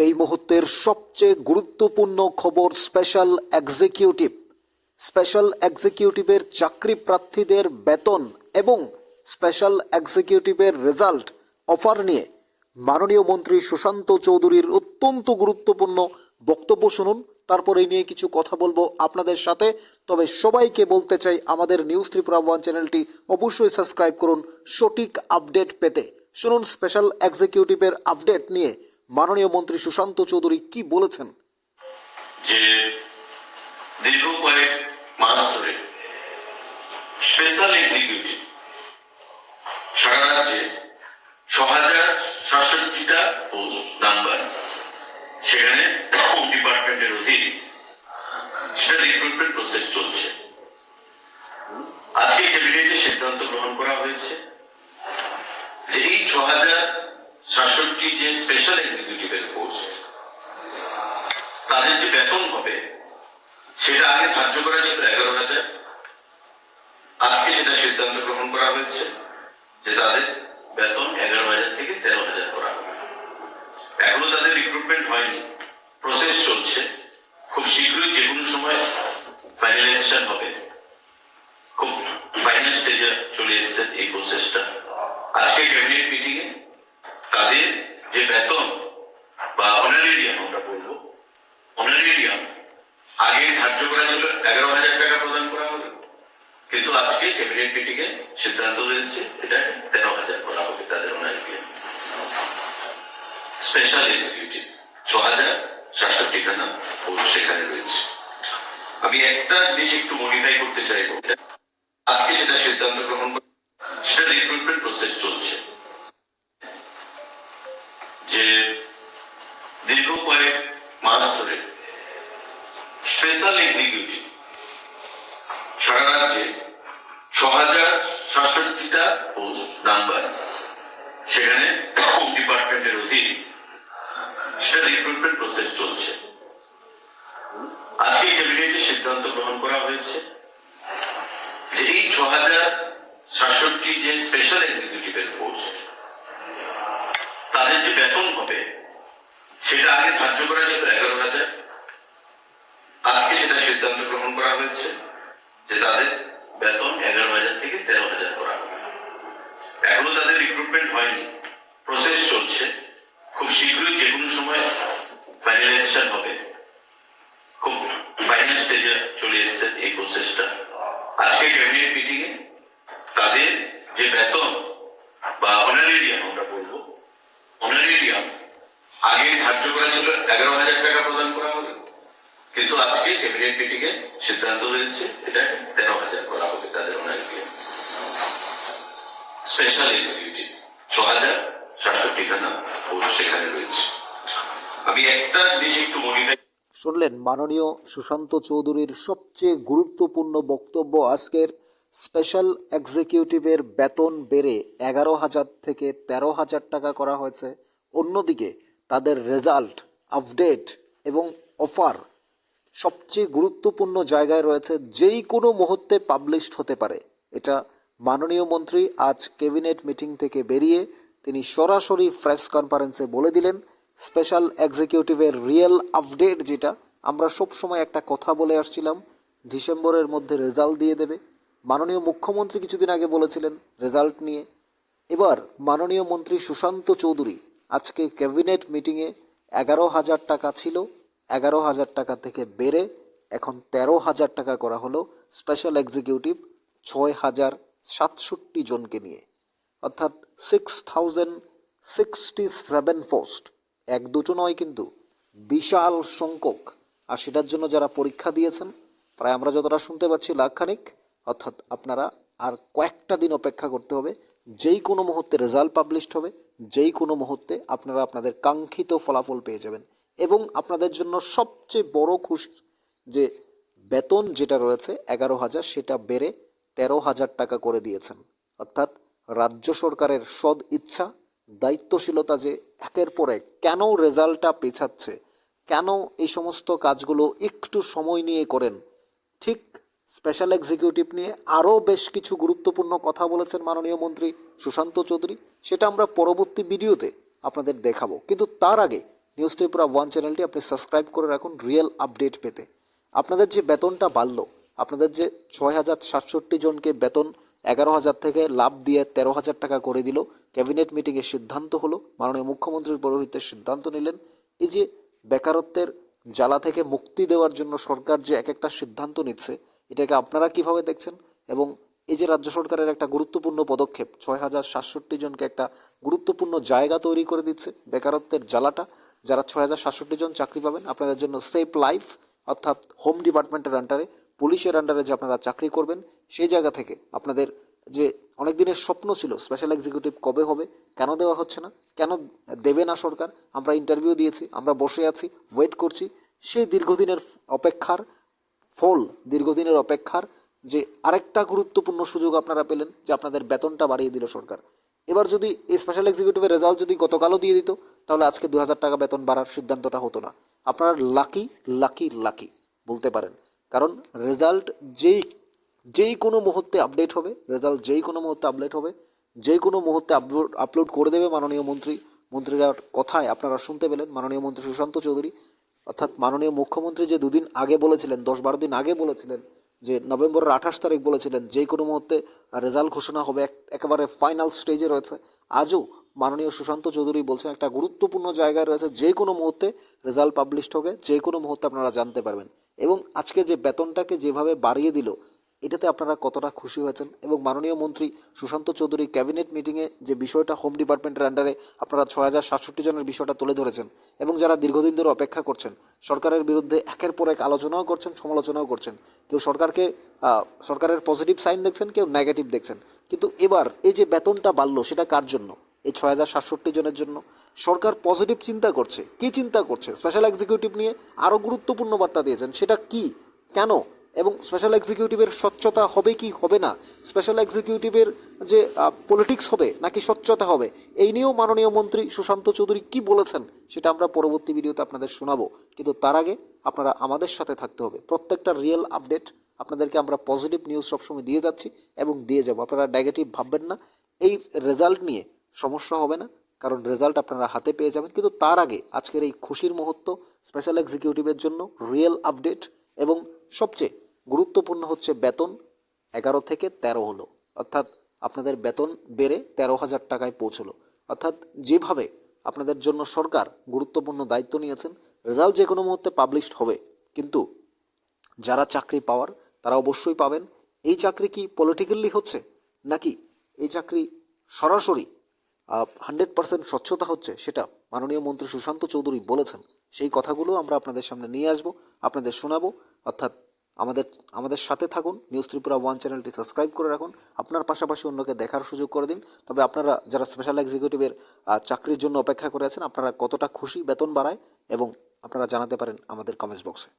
এই মুহূর্তের সবচেয়ে গুরুত্বপূর্ণ খবর স্পেশাল এক্সিকিউটিভের চাকরি প্রার্থীদের বেতন এবং স্পেশাল এক্সিকিউটিভের রেজাল্ট অফার নিয়ে মাননীয় মন্ত্রী সুশান্ত চৌধুরীর অত্যন্ত গুরুত্বপূর্ণ বক্তব্য শুনুন। তারপর এই নিয়ে কিছু কথা বলবো আপনাদের সাথে। তবে সবাইকে বলতে চাই, আমাদের নিউজ ত্রিপুরা ওয়ান চ্যানেলটি অবশ্যই সাবস্ক্রাইব করুন সঠিক আপডেট পেতে। শুনুন স্পেশাল এক্সিকিউটিভের আপডেট নিয়ে মাননীয় মন্ত্রী সুশান্ত চৌধুরী কি বলেছেন। যে দীর্ঘ কয়েক মাস ধরে স্পেশাল এক্সিকিউটিভ সারা রাজ্যে ৬,০৬৭টা পোস্ট নাম্বার, সেখানে হোম ডিপার্টমেন্টের অধীন সেটা রিক্রুটমেন্ট প্রসেস চলছে। আজকে ক্যাবিনেটে সিদ্ধান্ত গ্রহণ করা হয়েছে যে এই ৬,০৬৭ যে স্পেশাল এক্সিকিউটিভের পোস্ট, তাদের যে বেতন হবে সেটা আগে ধার্য করা ছিল ১১,০০০। আজকে সেটা সিদ্ধান্ত গ্রহণ করা হয়েছে যে তাদের বেতন ১১,০০০ থেকে ১৩,০০০ করা হবে। এখনো তাদের রিক্রুটমেন্ট হয়নি, প্রসেস চলছে। খুব শীঘ্রই যে কোনো সময় ফাইনালাইজেশন হবে। খুব ফাইনাল স্টেজে চলে এসছে এই প্রসেসটা। আজকে ক্যাবিনেট মিটিং এ তাদের যে বেতন বা অনারেরিয়াম আমরা বলবো, অনারেরিয়াম আগে ধার্য করা ছিল ১১,০০০ টাকা প্রদান করা হবে, কিন্তু আজকে ক্যাবিনেট মিটিং এ সিদ্ধান্ত হয়েছে এটা ১৩,০০০ করা হবে তাদের অনারেরিয়াম। স্পেশাল এক্সিকিউটিভ ৬,০৬৭খানা পোস্ট সেখানে রয়েছে। আমি একটা জিনিস একটু মডিফাই করতে চাইব, আজকে সেটা সিদ্ধান্ত গ্রহণ করে সেটা রিক্রুটমেন্ট প্রসেস চলছে। যে দীর্ঘ কয়েক মাস ধরে স্পেশাল এক্সিকিউটিভ সারা রাজ্যে ৬,০৬৭টা পোস্ট নাম্বার, সেখানে হোম ডিপার্টমেন্টের অধীন সেটা রিক্রুটমেন্ট প্রসেস চলছে। আজকে ক্যাবিনেটে সিদ্ধান্ত গ্রহণ করা হয়েছে যে এই ৬,০৬৭ যে স্পেশাল এক্সিকিউটিভের পোস্ট, তাদের যে বেতন হবে সেটা আগে ধার্য করা ছিল ১১,০০০। আজকে সেটা সিদ্ধান্ত গ্রহণ করা হয়েছে যে তাদের বেতন ১১,০০০ থেকে ১৩,০০০ করা হবে। এখনো তাদের রিক্রুটমেন্ট হয়নি, প্রসেস চলছে। খুব শীঘ্রই যে কোনো সময় ফাইনালাইজেশন হবে। খুব ফাইনাল স্টেজে চলে এসছে এই প্রসেসটা। আজকে ক্যাবিনেট মিটিং এ তাদের যে বেতন বা অনারেরিয়াম আমরা বলবো, অনারেরিয়াম আগে ধার্য করা ছিল ১১,০০০ টাকা প্রদান করা হবে, কিন্তু আজকে ক্যাবিনেট মিটিং এ সিদ্ধান্ত হয়েছে এটা ১৩,০০০ করা হবে তাদের অনারেরিয়াম। স্পেশাল এক্সিকিউটিভ ৬,০৬৭খানা পোস্ট সেখানে রয়েছে। আমি একটা জিনিস একটু মডিফাই শুনলেন মাননীয় সুশান্ত চৌধুরীর সবচেয়ে গুরুত্বপূর্ণ বক্তব্য। আজকের স্পেশাল এক্সিকিউটিভের বেতন বেড়ে ১১,০০০ থেকে ১৩,০০০ টাকা করা হয়েছে। অন্যদিকে তাদের রেজাল্ট, আপডেট এবং অফার সবচেয়ে গুরুত্বপূর্ণ জায়গায় রয়েছে, যেই কোনো মুহূর্তে পাবলিশড হতে পারে। এটা মাননীয় মন্ত্রী আজ ক্যাবিনেট মিটিং থেকে বেরিয়ে তিনি সরাসরি প্রেস কনফারেন্সে বলে দিলেন। স্পেশাল এক্সিকিউটিভের রিয়েল আপডেট, যেটা আমরা সবসময় একটা কথা বলে আসছিলাম, ডিসেম্বরের মধ্যে রেজাল্ট দিয়ে দেবে। মাননীয় মুখ্যমন্ত্রী কিছুদিন আগে বলেছিলেন রেজাল্ট নিয়ে। এবার মাননীয় মন্ত্রী সুশান্ত চৌধুরী আজকে ক্যাবিনেট মিটিংয়ে ১১,০০০ টাকা ছিল, ১১,০০০ টাকা থেকে বেড়ে এখন ১৩,০০০ টাকা করা হলো স্পেশাল এক্সিকিউটিভ ৬,০৬৭ জনকে নিয়ে, অর্থাৎ 6,067 পোস্ট। এক দুটো নয়, কিন্তু বিশাল সংখ্যক। আর সেটার জন্য যারা পরীক্ষা দিয়েছেন, প্রায় আমরা যতটা শুনতে পাচ্ছি লাখখানিক, অর্থাৎ আপনারা আর কয়েকটা দিন অপেক্ষা করতে হবে। যেই কোনো মুহূর্তে রেজাল্ট পাবলিশড হবে, যেই কোনো মুহূর্তে আপনারা আপনাদের কাঙ্ক্ষিত ফলাফল পেয়ে যাবেন। এবং আপনাদের জন্য সবচেয়ে বড় খুশি যে বেতন যেটা রয়েছে ১১,০০০, সেটা বেড়ে ১৩,০০০ টাকা করে দিয়েছেন। অর্থাৎ রাজ্য সরকারের সদ ইচ্ছা, দায়িত্বশীলতা যে একের পর এক কেন রেজাল্টটা পেছাচ্ছে, কেন এই সমস্ত কাজগুলো একটু সময় নিয়ে করেন। ঠিক স্পেশাল এক্সিকিউটিভ নিয়ে আরও বেশ কিছু গুরুত্বপূর্ণ কথা বলেছেন মাননীয় মন্ত্রী সুশান্ত চৌধুরী, সেটা আমরা পরবর্তী ভিডিওতে আপনাদের দেখাবো। কিন্তু তার আগে নিউজ ত্রিপুরা ওয়ান চ্যানেলটি আপনি সাবস্ক্রাইব করে রাখুন রিয়েল আপডেট পেতে। আপনাদের যে বেতনটা বাড়লো, আপনাদের যে 6,067 জনকে বেতন 11,000 থেকে লাভ দিয়ে 13,000 টাকা করে দিল, ক্যাবিনেট মিটিংয়ে সিদ্ধান্ত হলো, মাননীয় মুখ্যমন্ত্রীর পৌরোহিত্যে সিদ্ধান্ত নিলেন। এই যে বেকারত্বের জ্বালা থেকে মুক্তি দেওয়ার জন্য সরকার যে এক একটা সিদ্ধান্ত নিচ্ছে, এটাকে আপনারা কিভাবে দেখছেন? এবং এই যে রাজ্য সরকারের একটা গুরুত্বপূর্ণ পদক্ষেপ, 6,067 জনকে একটা গুরুত্বপূর্ণ জায়গা তৈরি করে দিচ্ছে, বেকারত্বের জ্বালাটা, যারা 6,067 জন চাকরি পাবেন, আপনাদের জন্য সেভ লাইফ, অর্থাৎ হোম ডিপার্টমেন্টের আন্ডারে, পুলিশের আন্ডারে যে আপনারা চাকরি করবেন, সেই জায়গা থেকে আপনাদের যে অনেক দিনের স্বপ্ন ছিল স্পেশাল এক্সিকিউটিভ কবে হবে, কেন দেওয়া হচ্ছে না, কেন দেবে না সরকার, আমরা ইন্টারভিউ দিয়েছি, আমরা বসে আছি, ওয়েট করছি, সেই দীর্ঘদিনের অপেক্ষার ফল, দীর্ঘদিনের অপেক্ষার যে আরেকটা গুরুত্বপূর্ণ সুযোগ আপনারা পেলেন, যে আপনাদের বেতনটা বাড়িয়ে দিল সরকার। এবার যদি এই স্পেশাল এক্সিকিউটিভের রেজাল্ট যদি গতকালও দিয়ে দিত, তাহলে আজকে 2,000 টাকা বেতন বাড়ার সিদ্ধান্তটা হতো না। আপনারা লাকি লাকি লাকি বলতে পারেন, কারণ রেজাল্ট যেই কোনো মুহূর্তে আপডেট হবে, রেজাল্ট যেই কোনো মুহূর্তে আপডেট হবে, যেই কোনো মুহূর্তে আপলোড করে দেবে মাননীয় মন্ত্রীরা কথায় আপনারা শুনতে পেলেন। মাননীয় মন্ত্রী সুশান্ত চৌধুরী, অর্থাৎ মাননীয় মুখ্যমন্ত্রী যে দুদিন আগে বলেছিলেন, 10-12 দিন আগে বলেছিলেন, যে নভেম্বরের 28 তারিখ বলেছিলেন যে কোনো মুহূর্তে রেজাল্ট ঘোষণা হবে, একেবারে ফাইনাল স্টেজে রয়েছে। আজও মাননীয় সুশান্ত চৌধুরী বলছেন একটা গুরুত্বপূর্ণ জায়গায় রয়েছে, যে কোনো মুহূর্তে রেজাল্ট পাবলিশড হবে, যে কোনো মুহূর্তে আপনারা জানতে পারবেন। এবং আজকে যে বেতনটাকে যেভাবে বাড়িয়ে দিল, এটাতে আপনারা কতটা খুশি হয়েছেন? এবং মাননীয় মন্ত্রী সুশান্ত চৌধুরী ক্যাবিনেট মিটিংয়ে যে বিষয়টা হোম ডিপার্টমেন্টের আন্ডারে আপনারা 6,067 জনের বিষয়টা তুলে ধরেছেন, এবং যারা দীর্ঘদিন ধরে অপেক্ষা করছেন, সরকারের বিরুদ্ধে একের পর এক আলোচনাও করছেন, সমালোচনাও করছেন, কেউ সরকারের পজিটিভ সাইন দেখছেন, কেউ নেগেটিভ দেখছেন। কিন্তু এবার এই যে বেতনটা বাড়লো, সেটা কার জন্য? এই 6,067 জনের জন্য। সরকার পজিটিভ চিন্তা করছে। কি চিন্তা করছে? স্পেশাল এক্সিকিউটিভ নিয়ে আরও গুরুত্বপূর্ণ বার্তা দিয়েছেন, সেটা কি, কেন, এবং স্পেশাল এক্সিকিউটিভের স্বচ্ছতা হবে কি হবে না, স্পেশাল এক্সিকিউটিভের যে পলিটিক্স হবে নাকি স্বচ্ছতা হবে, এই নিয়েও মাননীয় মন্ত্রী সুশান্ত চৌধুরী কি বলেছেন, সেটা আমরা পরবর্তী ভিডিওতে আপনাদের শোনাবো। কিন্তু তার আগে আপনারা আমাদের সাথে থাকতে হবে। প্রত্যেকটা রিয়েল আপডেট আপনাদেরকে আমরা পজিটিভ নিউজ সবসময় দিয়ে যাচ্ছি এবং দিয়ে যাব। আপনারা নেগেটিভ ভাববেন না। এই রেজাল্ট নিয়ে সমস্যা হবে না, কারণ রেজাল্ট আপনারা হাতে পেয়ে যাবেন। কিন্তু তার আগে আজকের এই খুশির মুহূর্ত স্পেশাল এক্সিকিউটিভের জন্য রিয়েল আপডেট, এবং সবচেয়ে গুরুত্বপূর্ণ হচ্ছে বেতন 11 থেকে 13 হলো, অর্থাৎ আপনাদের বেতন বেড়ে 13,000 টাকায় পৌঁছলো। অর্থাৎ যেভাবে আপনাদের জন্য সরকার গুরুত্বপূর্ণ দায়িত্ব নিয়েছেন, রেজাল্ট যে কোনো মুহূর্তে পাবলিশড হবে, কিন্তু যারা চাকরি পাওয়ার তারা অবশ্যই পাবেন। এই চাকরি কি পলিটিক্যালি হচ্ছে, নাকি এই চাকরি সরাসরি 100% স্বচ্ছতা হচ্ছে, সেটা মাননীয় মন্ত্রী সুশান্ত চৌধুরী বলেছেন। সেই কথাগুলো আমরা আপনাদের সামনে নিয়ে আসবো, আপনাদের শোনাবো। অর্থাৎ আমাদের সাথে থাকুন। নিউজ ত্রিপুরা ওয়ান চ্যানেলটি সাবস্ক্রাইব করে রাখুন, আপনার পাশাপাশি অন্যকে দেখার সুযোগ করে দিন। তবে আপনারা যারা স্পেশাল এক্সিকিউটিভের চাকরির জন্য অপেক্ষা করে আছেন, আপনারা কতটা খুশি বেতন বাড়ায়, এবং আপনারা জানাতে পারেন আমাদের কমেন্টস বক্সে।